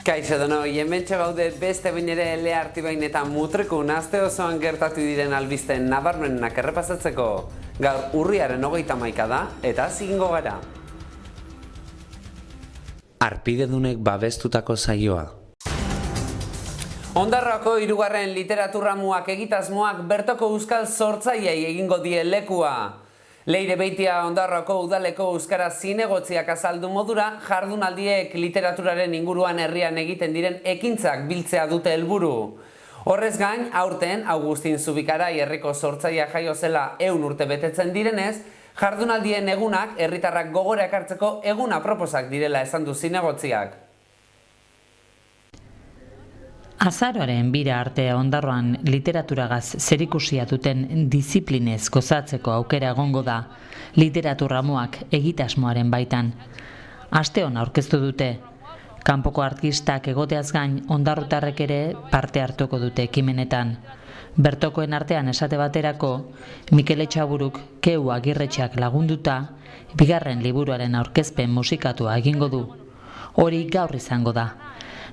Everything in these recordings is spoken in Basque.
Kaixo denoi, hementxe gaude beste behin ere Leartibain eta Mutrikun aste osoan gertatu diren albisteen nabarmenak errepasatzeko. Gaur urriaren 31 da eta zigingo gara. Arpidedunek babestutako saioa. Ondarroako 3. literaturramuak egitasmoak bertoko euskal sortzaileei egingo die lekua. Leire Beitia Ondarroako udaleko euskara zinegotziak azaldu modura, jardunaldiek literaturaren inguruan herrian egiten diren ekintzak biltzea dute helburu. Horrez gain, aurten Agustin Zubikarai herriko sortzailea jaio zela 100 urte betetzen direnez, jardunaldien egunak herritarrak gogora ekartzeko eguna proposak direla esan du zinegotziak. Azaroaren 2 arte Ondarroan literaturagaz zerikusia duten disiplinez gozatzeko aukera egongo da literaturramuak egitasmoaren baitan. Asteon aurkeztu dute. Kanpoko artistak egoteaz gain ondarrutarrek ere parte hartuko dute ekimenetan. Bertokoen artean esate baterako, Mikel Etxaburuk Keu Agirretxeak lagunduta, 2. liburuaren aurkezpen musikatua egingo du. Hori gaur izango da.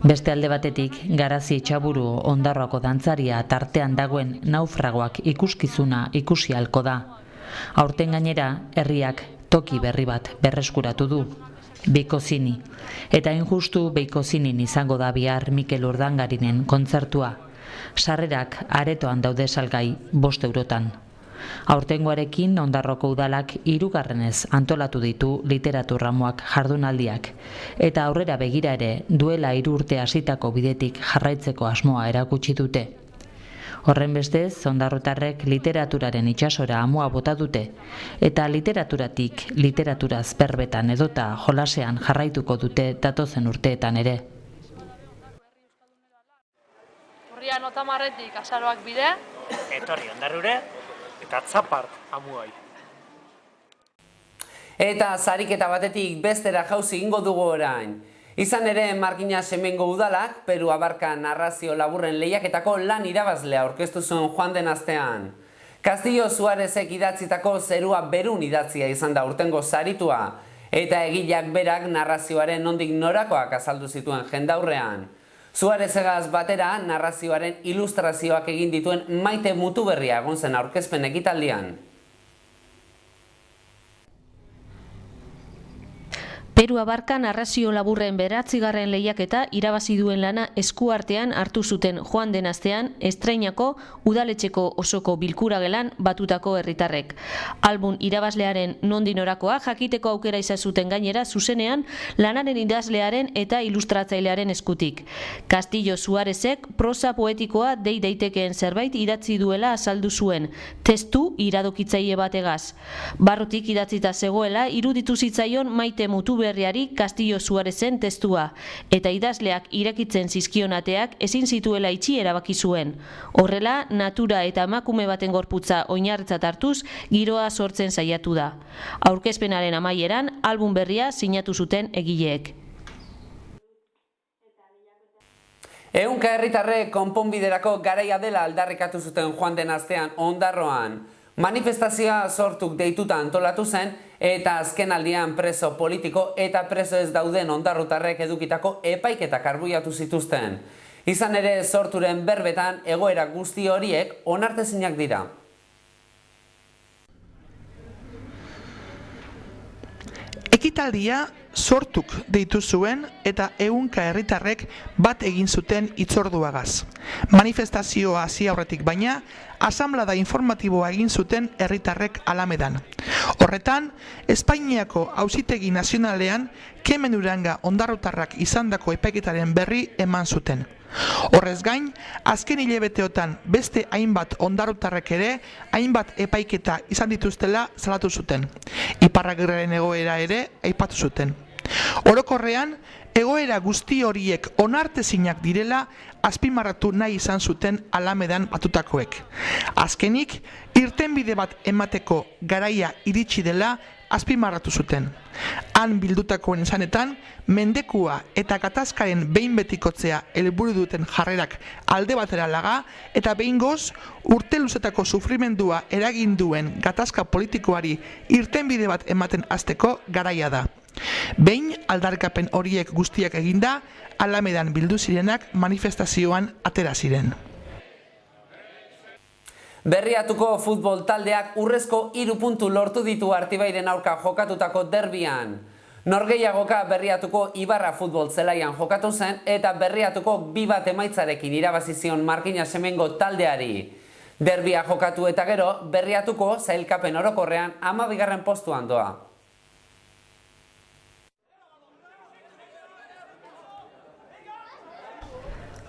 Beste alde batetik, Garazi Etxaburu Ondarroako dantzaria tartean dagoen naufragoak ikuskizuna ikusi ahalko da. Aurten gainera, herriak toki berri bat berreskuratu du, Beikozini. Eta injustu Beikozinin izango da bihar Mikel Urdangarinen kontzertua. Sarrerak aretoan daude salgai 5 eurotan. Aurtengoarekin Ondarroko udalak 3. antolatu ditu literaturramuak jardunaldiak, eta aurrera begira ere duela 3 urte hasitako bidetik jarraitzeko asmoa erakutsi dute. Horren bestez, ondarrotarrek literaturaren itsasora amua bota dute, eta literaturatik literaturaz berbetan edota jolasean jarraituko dute datozen urteetan ere. Urrian 30 azaroak bide, etorri Ondarrure, eta Tzapart amuai. Eta zariketa batetik bestera jauzi egingo dugu orain. Izan ere, Markina Semengo udalak, Peru Abarka narrazio laburren lehiaketako lan irabazlea aurkeztu zuen joan den astean. Castillo Suarezek idatzitako Zerua Berun idatzia izan da urtengo saritua, eta egileak berak narrazioaren nondik norakoak azaldu zituen jendaurrean. Suarezegaz batera, narrazioaren ilustrazioak egin dituen Maite Mutuberria egon zen aurkezpen ekitaldian. Peru Abarka narrazio laburren 9. lehiaketa irabazi duen lana eskuartean hartu zuten joan den astean estreinako udaletxeko osoko bilkura gelan batutako herritarrek. Album irabazlearen nondik norakoa jakiteko aukera izan zuten gainera zuzenean lanaren idazlearen eta ilustratzailearen eskutik. Castillo Suarezek prosa poetikoa dei daitekeen zerbait idatzi duela azaldu zuen, testu iradokitzaile bategaz. Barrutik idatzita zegoela iruditu zitzaion Maite Mutuberriari Castillo Suarezen testua, eta idazleak irakitzen zizkionateak ezin zituela itxi erabaki zuen. Horrela, natura eta emakume baten gorputza oinarritzat hartuz, giroa sortzen saiatu da. Aurkezpenaren amaieran, album berria sinatu zuten egileek. Ehunka herritarrek konponbiderako garaia dela aldarrikatu zuten joan den astean Ondarroan. Manifestazioa sortuk deituta antolatu zen, eta azken aldian preso politiko eta preso ez dauden ondarrutarrek edukitako epaiketak arbuiatu zituzten. Izan ere sorturen berbetan egoera guzti horiek onartezinak dira. Ekitaldia sortuk deitu zuen eta ehunka herritarrek bat egin zuten hitzorduagaz. Manifestazioa hasi aurretik baina, asanblada informatiboa egin zuten herritarrek Alamedan. Horretan, Espainiako Auzitegi Nazionalean Kemen Uranga ondarrutarrak izandako epaiketaren berri eman zuten. Horrez gain, azken hilabeteotan beste hainbat ondarrutarrek ere hainbat epaiketa izan dituztela salatu zuten. Iparragirraren egoera ere aipatu zuten. Orokorrean, egoera guzti horiek onartezinak direla azpimarratu nahi izan zuten Alamedan batutakoek. Azkenik, irtenbide bat emateko garaia iritsi dela azpimarratu zuten. Han bildutakoen esanetan, mendekua eta gatazkaren behin betikotzea helburu duten jarrerak alde batera laga eta behingoz urte luzetako sufrimendua eragin duen gatazka politikoari irtenbide bat ematen hasteko garaia da. Behin aldarrikapen horiek guztiak eginda, Alamedan bildu zirenak manifestazioan atera ziren. Berriatuko futbol taldeak urrezko 3 puntu lortu ditu Artibairen aurka jokatutako derbian. Norgehiagoka Berriatuko Ibarra futbol zelaian jokatu zen eta Berriatuko 2-1 emaitzarekin irabazi zion Markina Semengo taldeari. Derbia jokatu eta gero Berriatuko sailkapen orokorrean 12. postuan doa.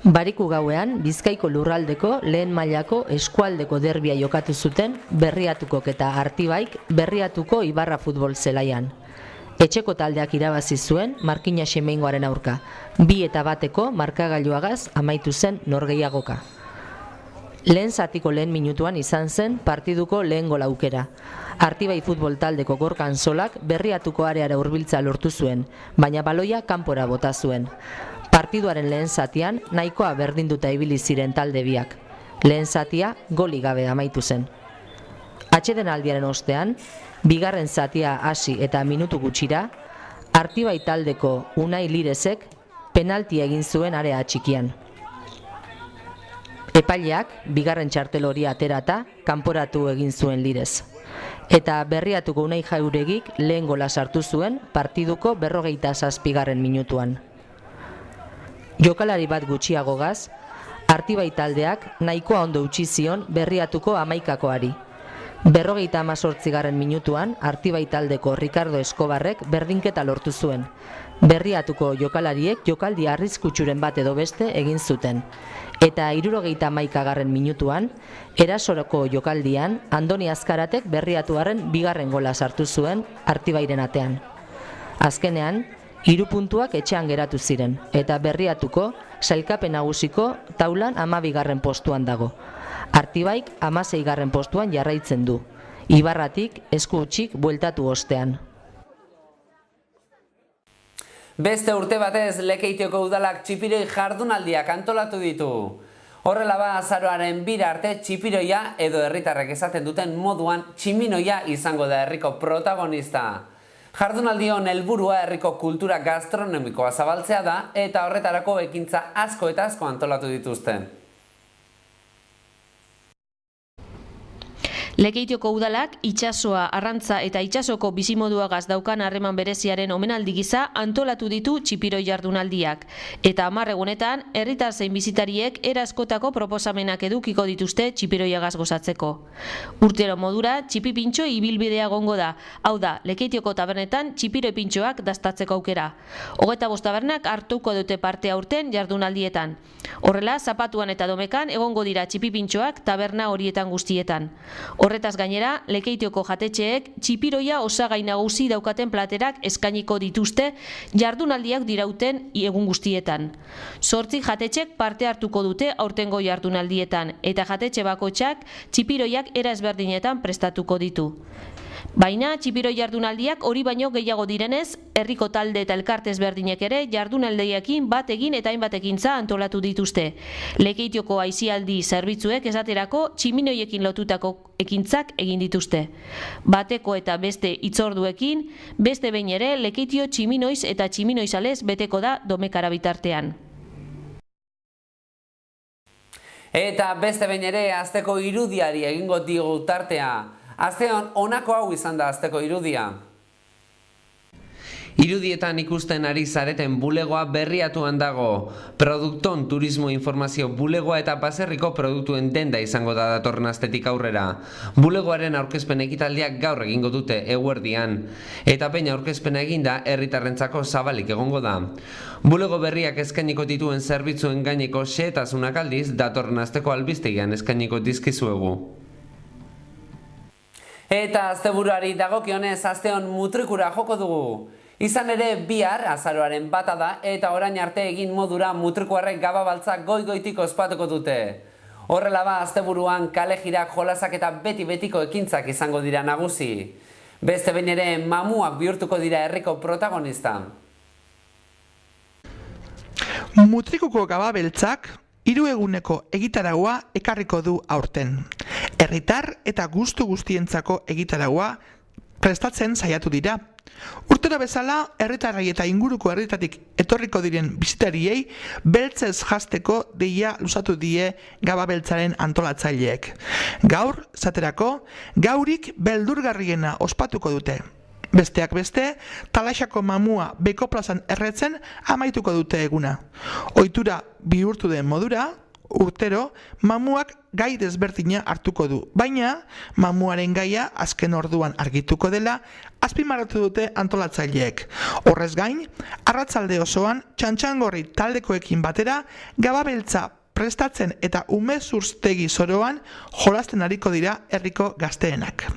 Bariku gauean, Bizkaiko lurraldeko lehen mailako eskualdeko derbia jokatu zuten Berriatukok eta Artibaik Berriatuko Ibarra futbol zelaian. Etxeko taldeak irabazi zuen Markina Semengoaren aurka, 2-1 markagailuagaz amaitu zen norgehiagoka. Lehen zatiko lehen minutuan izan zen partiduko lehen gol aukera. Artibai futbol taldeko Gorka Anzolak Berriatuko areara hurbiltza lortu zuen, baina baloia kanpora bota zuen. Partiduaren lehen zatian nahikoa berdinduta ibili ziren talde biak. Lehen zatia goli gabe amaitu zen. Atsedenaldiaren ostean, bigarren zatia hasi eta minutu gutxira, Artibai taldeko Unai Lirezek penalti egin zuen area txikian. Epaileak bigarren txartel hori aterata kanporatu egin zuen Lirez. Eta Berriatuko Unai Jauregik lehen gola sartu zuen partiduko 47. minutuan. Jokalari bat gutxiagogaz, Artibai taldeak nahikoa ondo utzi zion Berriatuko 11koari. 58. minutuan Artibai taldeko Ricardo Escobarrek berdinketa lortu zuen. Berriatuko jokalariek jokaldi arriskutsuren bat edo beste egin zuten. Eta 71. minutuan, erasoroko jokaldian, Andoni Azkaratek Berriatuaren bigarren gola sartu zuen Artibairen atean. Azkenean, 3 puntuak etxean geratu ziren, eta Berriatuko sailkapen nagusiko taulan 12. postuan dago. Artibaik 16. postuan jarraitzen du. Ibarratik esku hutsik bueltatu ostean. Beste urte batez Lekeitioko udalak txipiroi jardunaldiak antolatu ditu. Horrela ba, azaroaren 2 arte txipiroia edo herritarrek esaten duten moduan tximinoia izango da herriko protagonista. Jardunaldion helburua herriko kultura gastronomikoa zabaltzea da eta horretarako ekintza asko eta asko antolatu dituzte. Lekeitioko udalak itsasoa, arrantza eta itsasoko bizimoduagaz daukan harreman bereziaren omenaldi gisa antolatu ditu txipiroi jardunaldiak. Eta 10 egunetan, herritar zein bizitariek era askotako proposamenak edukiko dituzte txipiroiagaz gozatzeko. Urtero modura, txipi pintxo ibilbidea egongo da. Hau da, Lekeitioko tabernetan txipiroi pintxoak daztatzeko aukera. 25 tabernak hartuko dute parte aurten jardunaldietan. Horrela, zapatuan eta domekan egongo dira txipi pintxoak taberna horietan guztietan. Horretaz gainera, Lekeitioko jatetxeek txipiroia osagai nagusi daukaten platerak eskainiko dituzte jardunaldiak dirauten egun guztietan. 8 jatetxek parte hartuko dute aurtengo jardunaldietan eta jatetxe bakoitzak txipiroiak era ezberdinetan prestatuko ditu. Baina txipiroi jardunaldiak hori baino gehiago direnez, herriko talde eta elkarte ezberdinek ere jardunaldiekin bat egin eta hainbat ekintza antolatu dituzte. Lekeitioko aisialdi zerbitzuek esaterako tximinoiekin lotutako ekintzak egin dituzte. Bateko eta beste hitzorduekin, beste behin ere Lekeitio tximinoiz eta tximinoizalez beteko da domekara bitartean. Eta beste behin ere asteko irudiari egingo digu tartea. Asteon honako hau izan da asteko irudia. Irudietan ikusten ari zareten bulegoa Berriatuan dago. Produkton turismo informazio bulegoa eta baserriko produktuen denda izango da datorren astetik aurrera. Bulegoaren aurkezpen ekitaldiak gaur egingo dute eguerdian. Eta peina aurkezpena eginda herritarrentzako zabalik egongo da. Bulego berriak eskainiko dituen zerbitzuen gaineko xehetasunak aldiz datorren asteko albistegian eskainiko dizkizuegu. Eta asteburuari dagokionez asteon mutrikura joko dugu. Izan ere bihar azaroaren 1 da eta orain arte egin modura mutrikuarrek gababaltzak goigoitik ospatuko dute. Horrela ba asteburuan kale jirak, jolasak eta beti-betiko ekintzak izango dira nagusi. Beste behin ere mamuak bihurtuko dira herriko protagonista. Mutrikuko gababeltzak 3 eguneko egitaragua ekarriko du aurten. Herritar eta gustu guztientzako egitaragua prestatzen saiatu dira. Urtero bezala, herritarrei eta inguruko herritatik etorriko diren bisitariei beltzez jasteko deia luzatu die Gaba Beltzaren antolatzaileek. Gaur, zaterako, gaurik beldurgarriena ospatuko dute. Besteak beste, Talaixako mamua Beko plazan erretzen amaituko dute eguna. Ohitura bihurtu den modura, urtero, mamuak gai desberdina hartuko du, baina mamuaren gaia azken orduan argituko dela azpimarratu dute antolatzaileek. Horrez gain, arratsalde osoan txantxangorri taldekoekin batera Gaba Beltza prestatzen eta umezurtegi zoroan jolasten ariko dira herriko gazteenak.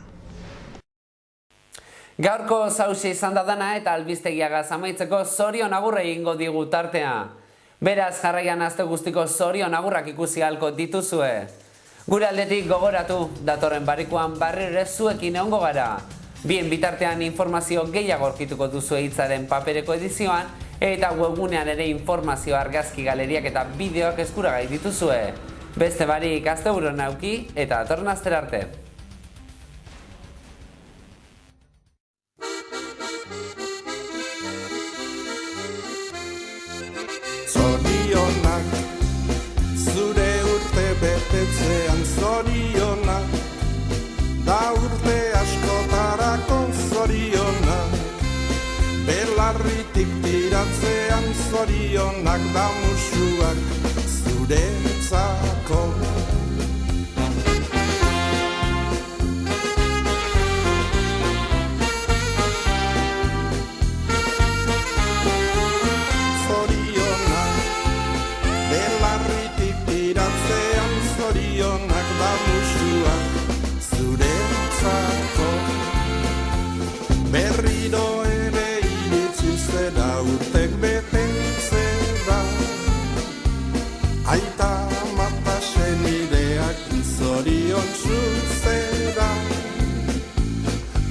Gaurko zausia izan da dana eta albistegiagaz amaitzeko zorion agurra egingo digu tartea. Beraz, jarraian aste guztiko zorion agurrak ikusi ahalko dituzue. Gure aldetik gogoratu, datorren barikuan barrire zuekin egongo gara. Bien bitartean informazio gehiago aurkituko duzue hitzaren papereko edizioan eta webgunean ere informazio argazki galeriak eta bideoak eskuragai dituzue. Beste barik asteburu nauki eta datorren astera arte. Zorionak, zure urte betetzean zorionak, da urte askotarako zorionak, belarritik tiratzean zorionak, da musuak zuretzako. Zorionak da musuak zuretzako. Berriro ere iritsi zera urtek betetzera, aita mata senideak zorion zuzera.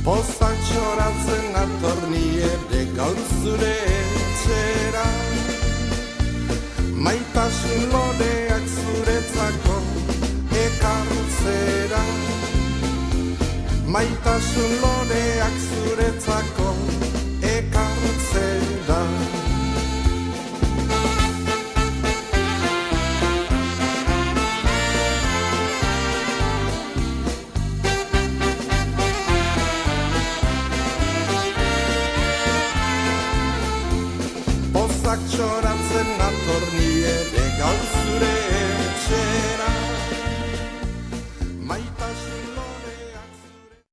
Pozak txoratzen atorni ere gaur zure etxera, maitasun loreak zuretzako ekartzera. Maitasun loreak zuretzako ekartzera. Pozak txoratzen atorni ere gaur